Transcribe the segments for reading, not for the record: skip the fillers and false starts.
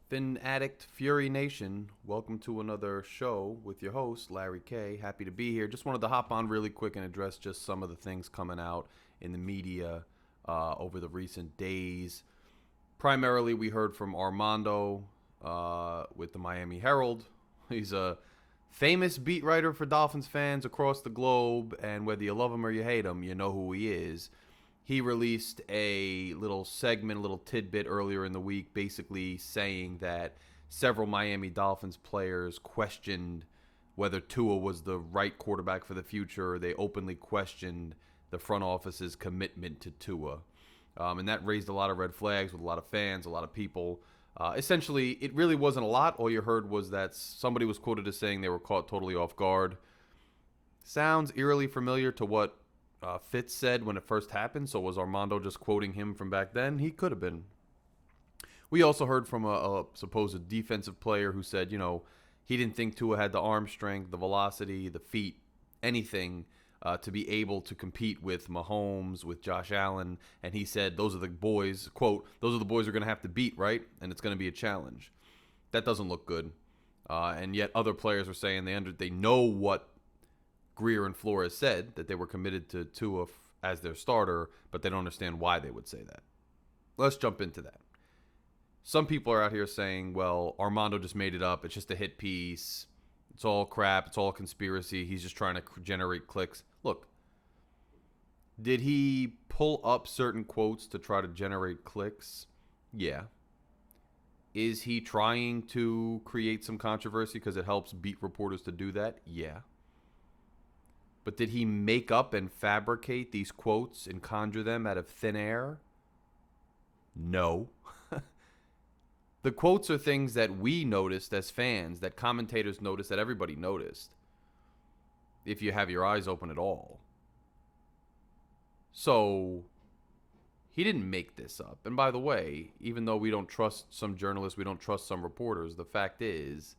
Phin-Addict Fury Nation, welcome to another show with your host, Larry K. Happy to be here. Just wanted to hop on really quick and address just some of the things coming out in the media over the recent days. Primarily, we heard from Armando with the Miami Herald. He's a famous beat writer for Dolphins fans across the globe, and whether you love him or you hate him, you know who he is. He released a little segment, a little tidbit earlier in the week, basically saying that several Miami Dolphins players questioned whether Tua was the right quarterback for the future. They openly questioned the front office's commitment to Tua. And that raised a lot of red flags with a lot of fans, a lot of people. Essentially, it really wasn't a lot. All you heard was that somebody was quoted as saying they were caught totally off guard. Sounds eerily familiar to what Fitz said when it first happened. So was Armando just quoting him from back then? He could have been. We also heard from a supposed defensive player who said, he didn't think Tua had the arm strength, the velocity, the feet, anything to be able to compete with Mahomes, with Josh Allen. And he said, those are the boys, quote, those are the boys we're going to have to beat, right? And it's going to be a challenge. That doesn't look good. And yet other players are saying they know what Greer and Flores said, that they were committed to Tua as their starter, but they don't understand why they would say that. Let's jump into that. Some people are out here saying, well, Armando just made it up. It's just a hit piece. It's all crap. It's all conspiracy. He's just trying to generate clicks. Look, did he pull up certain quotes to try to generate clicks? Yeah. Is he trying to create some controversy because it helps beat reporters to do that? Yeah. But did he make up and fabricate these quotes and conjure them out of thin air? No. The quotes are things that we noticed as fans, that commentators noticed, that everybody noticed, if you have your eyes open at all. So he didn't make this up. And by the way, even though we don't trust some journalists, we don't trust some reporters, the fact is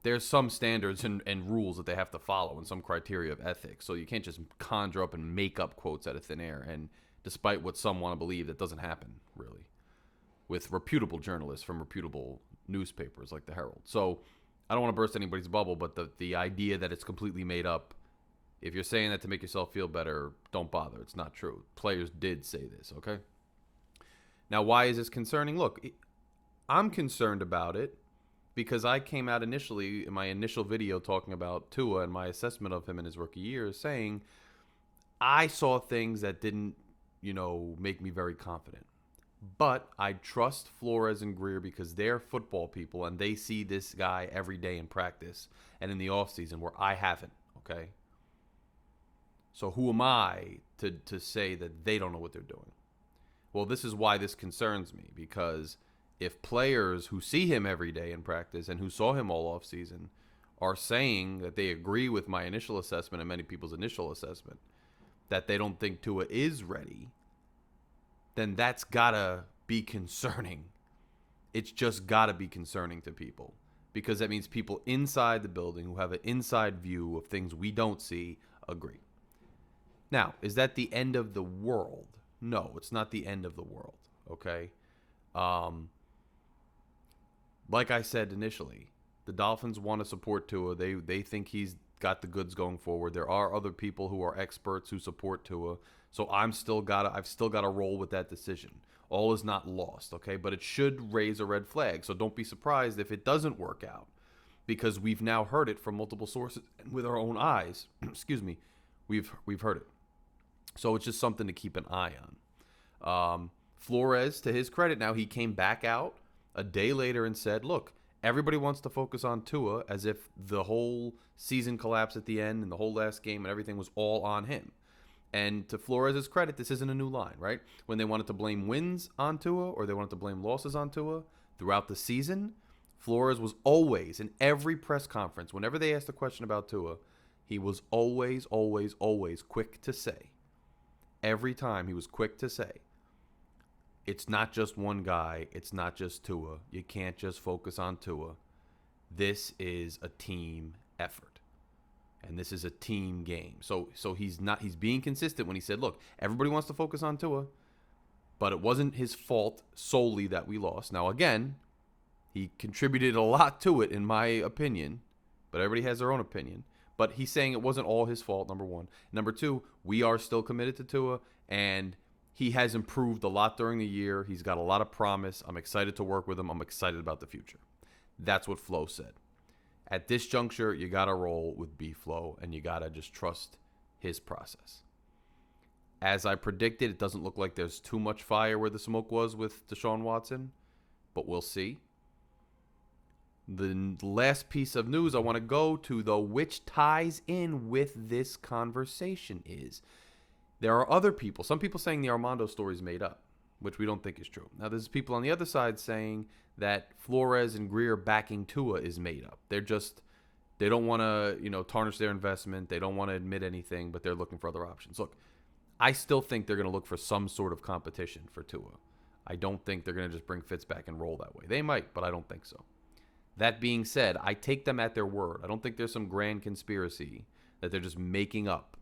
there's some standards and rules that they have to follow and some criteria of ethics. So you can't just conjure up and make up quotes out of thin air. And despite what some want to believe, that doesn't happen, really, with reputable journalists from reputable newspapers like the Herald. So I don't want to burst anybody's bubble, but the idea that it's completely made up, if you're saying that to make yourself feel better, don't bother. It's not true. Players did say this, okay? Now, why is this concerning? Look, I'm concerned about it because I came out initially in my initial video talking about Tua and my assessment of him in his rookie year, saying I saw things that didn't, make me very confident. But I trust Flores and Greer because they're football people and they see this guy every day in practice and in the offseason where I haven't, okay? So who am I to say that they don't know what they're doing? Well, this is why this concerns me, because if players who see him every day in practice and who saw him all offseason are saying that they agree with my initial assessment and many people's initial assessment, that they don't think Tua is ready, then that's got to be concerning. It's just got to be concerning to people, because that means people inside the building who have an inside view of things we don't see agree. Now, is that the end of the world? No, it's not the end of the world, okay? Like I said initially, the Dolphins want to support Tua. They think he's got the goods going forward. There are other people who are experts who support Tua. So I've still got to roll with that decision. All is not lost, okay? But it should raise a red flag. So don't be surprised if it doesn't work out, because we've now heard it from multiple sources and with our own eyes. Excuse me, we've heard it. So it's just something to keep an eye on. Flores, to his credit, now he came back out a day later and said, look, everybody wants to focus on Tua as if the whole season collapsed at the end and the whole last game and everything was all on him. And to Flores' credit, this isn't a new line, right? When they wanted to blame wins on Tua or they wanted to blame losses on Tua throughout the season, Flores was always, in every press conference, whenever they asked a question about Tua, he was always, always, always quick to say, every time he was quick to say, it's not just one guy. It's not just Tua. You can't just focus on Tua. This is a team effort. And this is a team game. So he's being consistent when he said, look, everybody wants to focus on Tua, but it wasn't his fault solely that we lost. Now, again, He contributed a lot to it, in my opinion, but everybody has their own opinion. But he's saying it wasn't all his fault, number one. Number two, we are still committed to Tua, and he has improved a lot during the year. He's got a lot of promise. I'm excited to work with him. I'm excited about the future. That's what Flo said. At this juncture, you got to roll with B-Flo, and you got to just trust his process. As I predicted, it doesn't look like there's too much fire where the smoke was with Deshaun Watson, but we'll see. The last piece of news I want to go to, though, which ties in with this conversation, is there are other people, some people saying the Armando story is made up, which we don't think is true. Now, there's people on the other side saying that Flores and Greer backing Tua is made up. They don't want to, tarnish their investment. They don't want to admit anything, but they're looking for other options. Look, I still think they're going to look for some sort of competition for Tua. I don't think they're going to just bring Fitz back and roll that way. They might, but I don't think so. That being said, I take them at their word. I don't think there's some grand conspiracy that they're just making up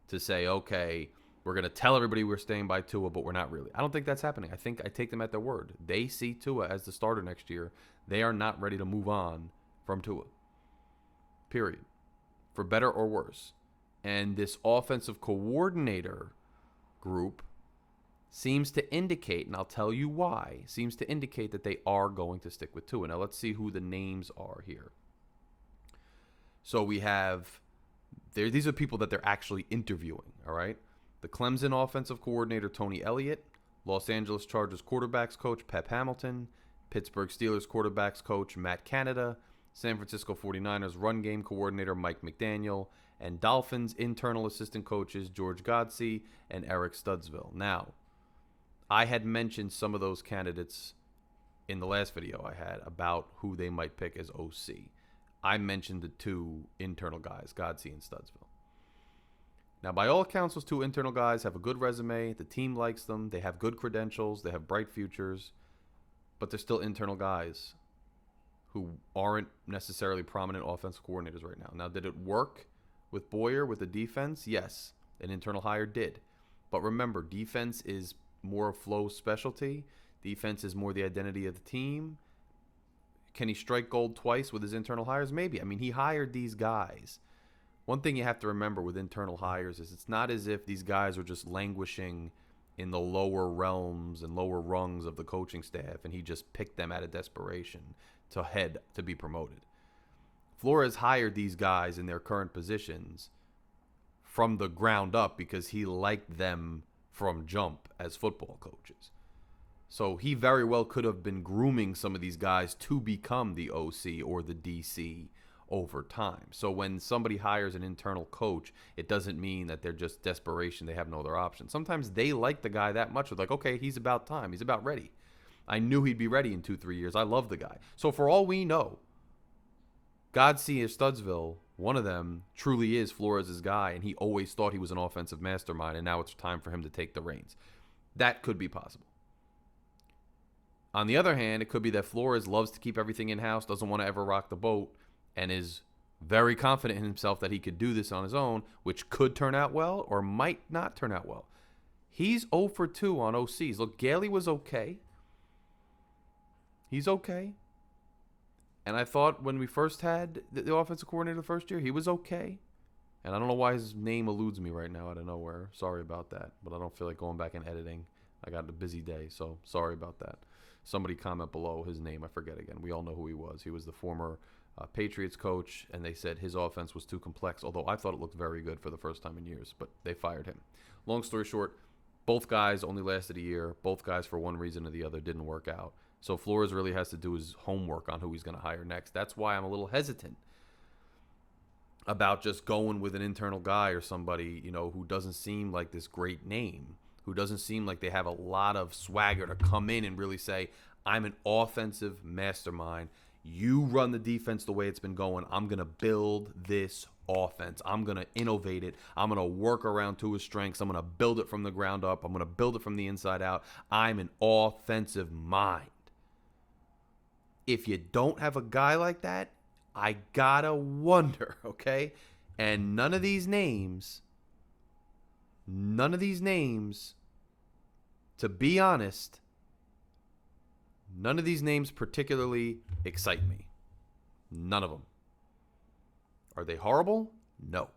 to say, okay, we're going to tell everybody we're staying by Tua, but we're not really. I don't think that's happening. I think I take them at their word. They see Tua as the starter next year. They are not ready to move on from Tua. Period. For better or worse. And this offensive coordinator group seems to indicate, and I'll tell you why, seems to indicate that they are going to stick with Tua. Now, let's see who the names are here. So we have, these are people that they're actually interviewing, all right? The Clemson offensive coordinator, Tony Elliott, Los Angeles Chargers quarterbacks coach, Pep Hamilton, Pittsburgh Steelers quarterbacks coach, Matt Canada, San Francisco 49ers run game coordinator, Mike McDaniel, and Dolphins internal assistant coaches, George Godsey and Eric Studsville. Now, I had mentioned some of those candidates in the last video I had about who they might pick as OC. I mentioned the two internal guys, Godsey and Studsville. Now, by all accounts, those two internal guys have a good resume. The team likes them. They have good credentials. They have bright futures. But they're still internal guys who aren't necessarily prominent offensive coordinators right now. Now, did it work with Boyer with the defense? Yes, an internal hire did. But remember, defense is more of Flo's specialty. Defense is more the identity of the team. Can he strike gold twice with his internal hires? Maybe. I mean, he hired these guys. One thing you have to remember with internal hires is it's not as if these guys are just languishing in the lower realms and lower rungs of the coaching staff and he just picked them out of desperation to be promoted. Flores hired these guys in their current positions from the ground up because he liked them from jump as football coaches. So he very well could have been grooming some of these guys to become the OC or the DC over time. So when somebody hires an internal coach, it doesn't mean that they're just desperation. They have no other option. Sometimes they like the guy that much. They're like, okay, he's about time. He's about ready. I knew he'd be ready in 2-3 years. I love the guy. So for all we know, Godsey or Studsville, one of them truly is Flores' guy, and he always thought he was an offensive mastermind, and now it's time for him to take the reins. That could be possible. On the other hand, it could be that Flores loves to keep everything in-house, doesn't want to ever rock the boat, and is very confident in himself that he could do this on his own, which could turn out well or might not turn out well. He's 0 for 2 on OCs. Look, Gailey was okay. He's okay. And I thought when we first had the offensive coordinator the first year, he was okay. And I don't know why his name eludes me right now out of nowhere. Sorry about that. But I don't feel like going back and editing. I got a busy day, so sorry about that. Somebody comment below his name. I forget again. We all know who he was. He was the former Patriots coach, and they said his offense was too complex, although I thought it looked very good for the first time in years, but they fired him. Long story short, both guys only lasted a year. Both guys, for one reason or the other, didn't work out. So Flores really has to do his homework on who he's going to hire next. That's why I'm a little hesitant about just going with an internal guy or somebody, who doesn't seem like this great name, who doesn't seem like they have a lot of swagger to come in and really say, I'm an offensive mastermind. You run the defense the way it's been going. I'm going to build this offense. I'm going to innovate it. I'm going to work around to his strengths. I'm going to build it from the ground up. I'm going to build it from the inside out. I'm an offensive mind. If you don't have a guy like that, I gotta wonder, okay? And none of these names, to be honest, None of these names particularly excite me. None of them. Are they horrible? No.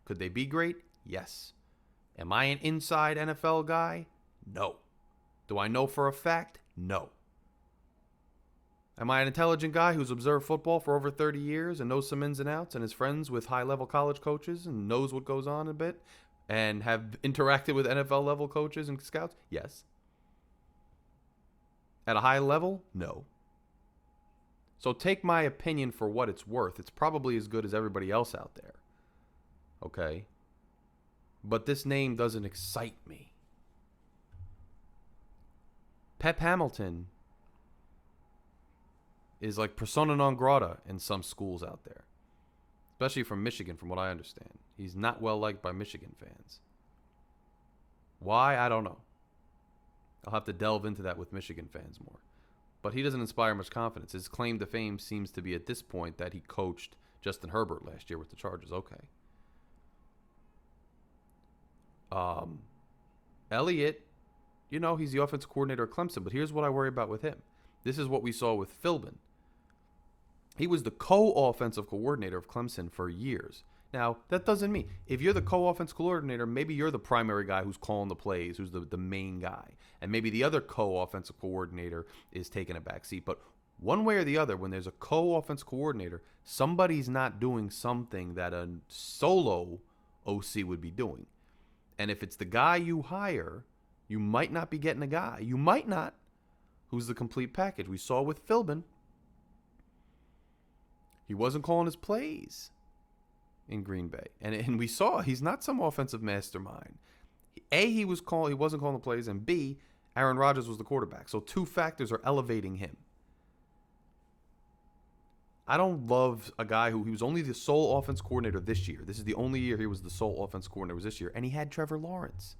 Could they be great? Yes. Am I an inside NFL guy? No. Do I know for a fact? No. Am I an intelligent guy who's observed football for over 30 years and knows some ins and outs and is friends with high-level college coaches and knows what goes on a bit and have interacted with NFL-level coaches and scouts? Yes. At a high level? No. So take my opinion for what it's worth. It's probably as good as everybody else out there. Okay? But this name doesn't excite me. Pep Hamilton is like persona non grata in some schools out there. Especially from Michigan, from what I understand. He's not well liked by Michigan fans. Why? I don't know. I'll have to delve into that with Michigan fans more. But he doesn't inspire much confidence. His claim to fame seems to be at this point that he coached Justin Herbert last year with the Chargers. Okay. Elliott, he's the offensive coordinator at Clemson, but here's what I worry about with him. This is what we saw with Philbin. He was the co-offensive coordinator of Clemson for years. Now, that doesn't mean, if you're the co-offensive coordinator, maybe you're the primary guy who's calling the plays, who's the main guy. And maybe the other co-offensive coordinator is taking a back seat. But one way or the other, when there's a co-offensive coordinator, somebody's not doing something that a solo OC would be doing. And if it's the guy you hire, you might not be getting a guy. You might not. Who's the complete package. We saw with Philbin. He wasn't calling his plays in Green Bay. And we saw he's not some offensive mastermind. A, he wasn't calling the plays, and B, Aaron Rodgers was the quarterback. So two factors are elevating him. I don't love a guy he was only the sole offense coordinator this year. This is the only year he was the sole offense coordinator was this year, and he had Trevor Lawrence.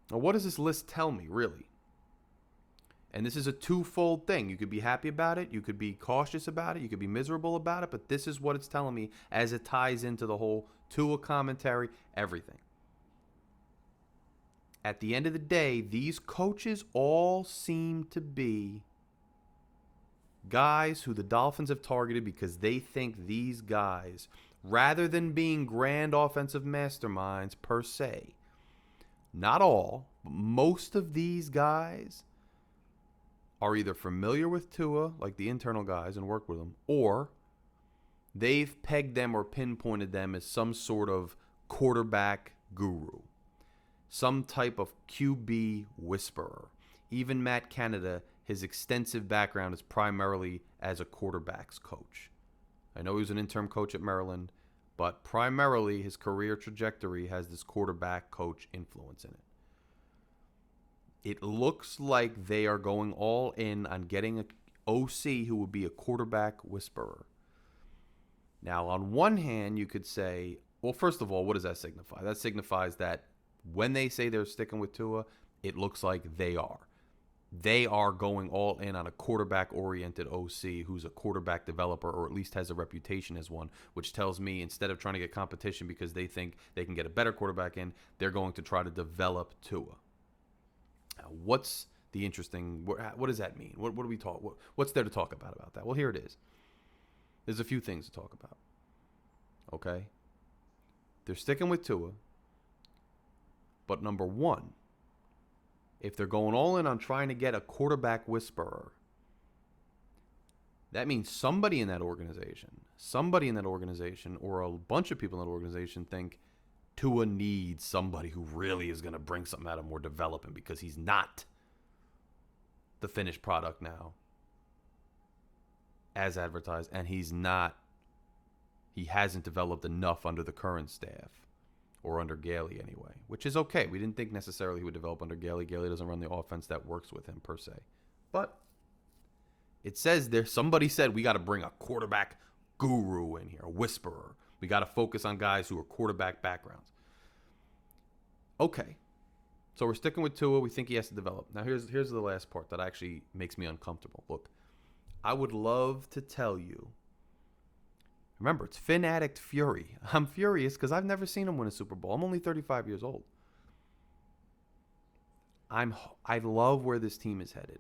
Now, what does this list tell me, really? And this is a twofold thing. You could be happy about it. You could be cautious about it. You could be miserable about it. But this is what it's telling me as it ties into the whole TUA commentary, everything. At the end of the day, these coaches all seem to be guys who the Dolphins have targeted because they think these guys, rather than being grand offensive masterminds per se, not all, but most of these guys are either familiar with Tua, like the internal guys, and work with them, or they've pegged them or pinpointed them as some sort of quarterback guru, some type of QB whisperer. Even Matt Canada, his extensive background is primarily as a quarterback's coach. I know he was an interim coach at Maryland, but primarily his career trajectory has this quarterback coach influence in it. It looks like they are going all in on getting an OC who will be a quarterback whisperer. Now, on one hand, you could say, well, first of all, what does that signify? That signifies that when they say they're sticking with Tua, it looks like they are. They are going all in on a quarterback-oriented OC who's a quarterback developer or at least has a reputation as one, which tells me instead of trying to get competition because they think they can get a better quarterback in, they're going to try to develop Tua. Now, what's the interesting, what does that mean? What do we talk, what's there to talk about that? Well, here it is. There's a few things to talk about. Okay? They're sticking with Tua. But number one, if they're going all in on trying to get a quarterback whisperer, that means somebody in that organization, or a bunch of people in that organization think Tua needs somebody who really is going to bring something out of him or develop him because he's not the finished product now as advertised, and he hasn't developed enough under the current staff or under Gailey anyway, which is okay. We didn't think necessarily he would develop under Gailey. Gailey doesn't run the offense that works with him per se. But it says there, somebody said we got to bring a quarterback guru in here, a whisperer. We got to focus on guys who are quarterback backgrounds. Okay. So we're sticking with Tua. We think he has to develop. Now here's the last part that actually makes me uncomfortable. Look, I would love to tell you. Remember, it's Phin-Addict Fury. I'm furious because I've never seen him win a Super Bowl. I'm only 35 years old. I love where this team is headed.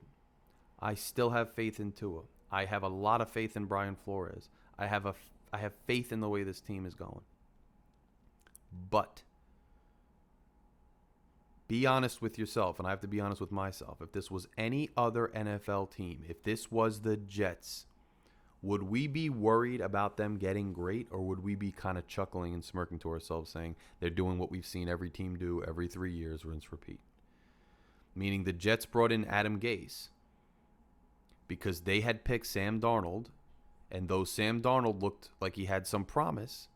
I still have faith in Tua. I have a lot of faith in Brian Flores. I have faith in the way this team is going. But be honest with yourself, and I have to be honest with myself. If this was any other NFL team, if this was the Jets, would we be worried about them getting great, or would we be kind of chuckling and smirking to ourselves saying they're doing what we've seen every team do every 3 years, rinse, repeat? Meaning the Jets brought in Adam Gase because they had picked Sam Darnold, and though Sam Darnold looked like he had some promise,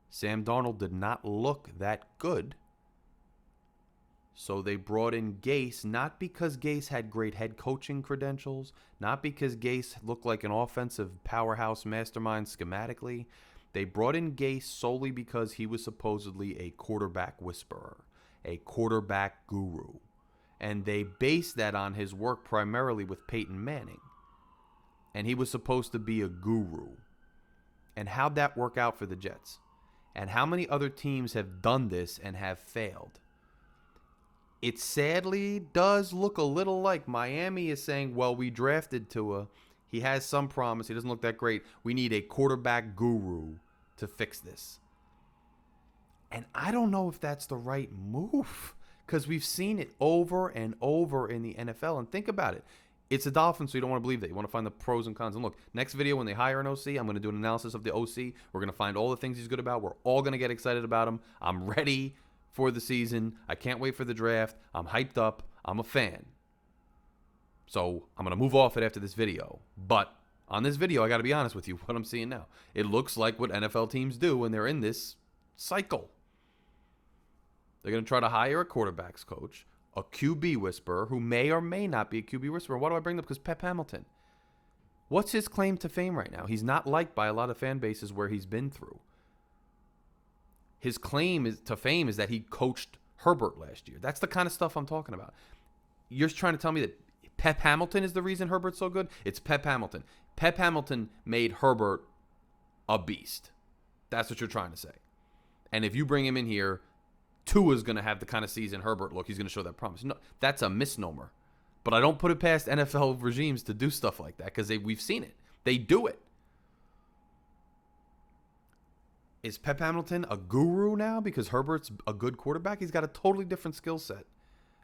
Sam Darnold did not look that good. So they brought in Gase, not because Gase had great head coaching credentials, not because Gase looked like an offensive powerhouse mastermind schematically. They brought in Gase solely because he was supposedly a quarterback whisperer, a quarterback guru. And they based that on his work primarily with Peyton Manning. And he was supposed to be a guru. And how'd that work out for the Jets? And how many other teams have done this and have failed? It sadly does look a little like Miami is saying, well, we drafted Tua. He has some promise. He doesn't look that great. We need a quarterback guru to fix this. And I don't know if that's the right move, because we've seen it over and over in the NFL. And think about it. It's a Dolphin, so you don't want to believe that. You want to find the pros and cons. And look, next video when they hire an OC, I'm going to do an analysis of the OC. We're going to find all the things he's good about. We're all going to get excited about him. I'm ready for the season. I can't wait for the draft. I'm hyped up. I'm a fan. So I'm going to move off it after this video. But on this video, I got to be honest with you, what I'm seeing now. It looks like what NFL teams do when they're in this cycle. They're going to try to hire a quarterback's coach, a QB whisperer who may or may not be a QB whisperer. Why do I bring that up? Because Pep Hamilton. What's his claim to fame right now? He's not liked by a lot of fan bases where he's been through. His claim to fame is that he coached Herbert last year. That's the kind of stuff I'm talking about. You're trying to tell me that Pep Hamilton is the reason Herbert's so good? It's Pep Hamilton. Pep Hamilton made Herbert a beast. That's what you're trying to say. And if you bring him in here, Tua's going to have the kind of season Herbert look. He's going to show that promise. No, that's a misnomer. But I don't put it past NFL regimes to do stuff like that because we've seen it. They do it. Is Pep Hamilton a guru now because Herbert's a good quarterback? He's got a totally different skill set,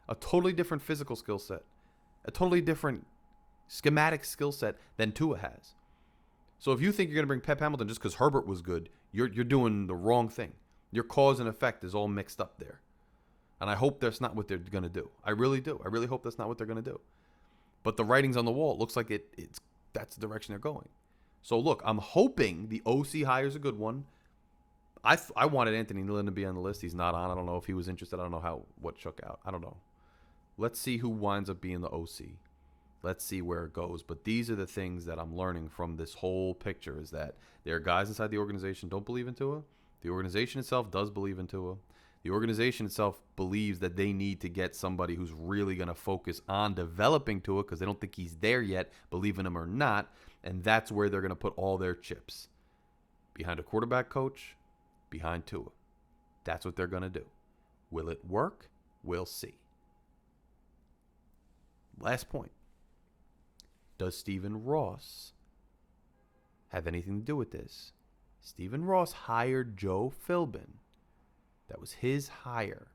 a totally different physical skill set, a totally different schematic skill set than Tua has. So if you think you're going to bring Pep Hamilton just because Herbert was good, you're doing the wrong thing. Your cause and effect is all mixed up there. And I hope that's not what they're going to do. I really do. I really hope that's not what they're going to do. But the writing's on the wall. It looks like that's the direction they're going. So look, I'm hoping the OC hires a good one. I wanted Anthony Lynn to be on the list. He's not on. I don't know if he was interested. I don't know what shook out. I don't know. Let's see who winds up being the OC. Let's see where it goes. But these are the things that I'm learning from this whole picture is that there are guys inside the organization don't believe in Tua. The organization itself does believe in Tua. The organization itself believes that they need to get somebody who's really going to focus on developing Tua because they don't think he's there yet, believe in him or not. And that's where they're going to put all their chips. Behind a quarterback coach, behind Tua. That's what they're going to do. Will it work? We'll see. Last point. Does Stephen Ross have anything to do with this? Stephen Ross hired Joe Philbin. That was his hire.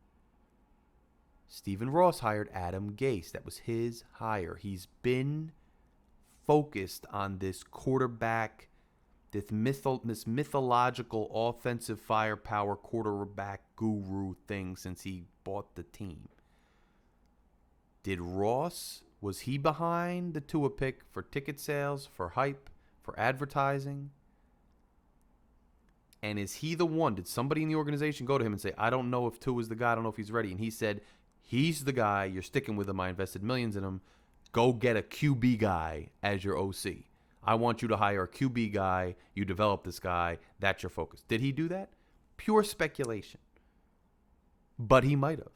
Stephen Ross hired Adam Gase. That was his hire. He's been focused on this quarterback, this mythological offensive firepower quarterback guru thing since he bought the team. Was he behind the Tua pick for ticket sales, for hype, for advertising? And is he the one? Did somebody in the organization go to him and say, I don't know if Tua's the guy, I don't know if he's ready? And he said, he's the guy, you're sticking with him, I invested millions in him. Go get a QB guy as your OC. I want you to hire a QB guy. You develop this guy. That's your focus. Did he do that? Pure speculation. But he might have.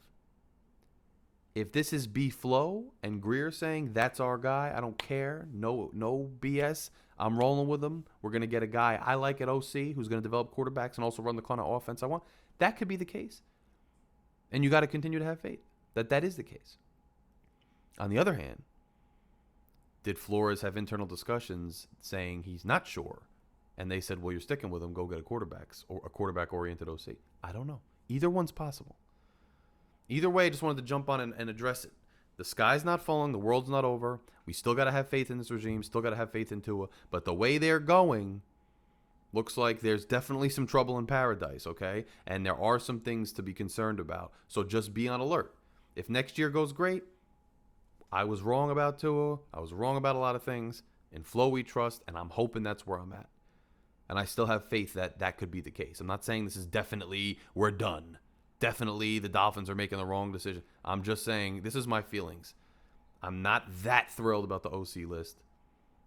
If this is B. Flo and Greer saying, that's our guy, I don't care, no BS, I'm rolling with him, we're going to get a guy I like at OC who's going to develop quarterbacks and also run the kind of offense I want, that could be the case. And you got to continue to have faith that is the case. On the other hand, did Flores have internal discussions saying he's not sure? And they said, well, you're sticking with him. Go get a quarterback-oriented OC. I don't know. Either one's possible. Either way, I just wanted to jump on and address it. The sky's not falling. The world's not over. We still got to have faith in this regime. Still got to have faith in Tua. But the way they're going looks like there's definitely some trouble in paradise, okay? And there are some things to be concerned about. So just be on alert. If next year goes great, I was wrong about Tua. I was wrong about a lot of things. In Flo we trust, and I'm hoping that's where I'm at. And I still have faith that that could be the case. I'm not saying this is definitely we're done. Definitely the Dolphins are making the wrong decision. I'm just saying this is my feelings. I'm not that thrilled about the OC list.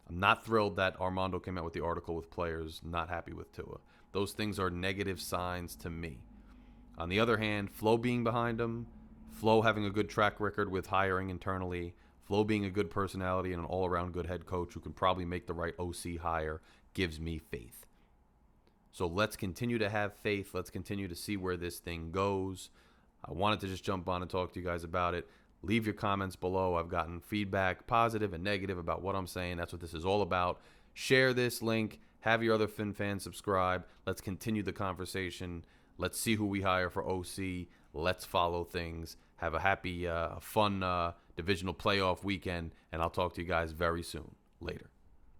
I'm not thrilled that Armando came out with the article with players not happy with Tua. Those things are negative signs to me. On the other hand, Flo being behind him, Flo having a good track record with hiring internally, Flo being a good personality and an all-around good head coach who can probably make the right OC hire gives me faith. So let's continue to have faith. Let's continue to see where this thing goes. I wanted to just jump on and talk to you guys about it. Leave your comments below. I've gotten feedback, positive and negative, about what I'm saying. That's what this is all about. Share this link. Have your other Fin fans subscribe. Let's continue the conversation. Let's see who we hire for OC. Let's follow things. Have a happy, fun divisional playoff weekend, and I'll talk to you guys very soon. Later.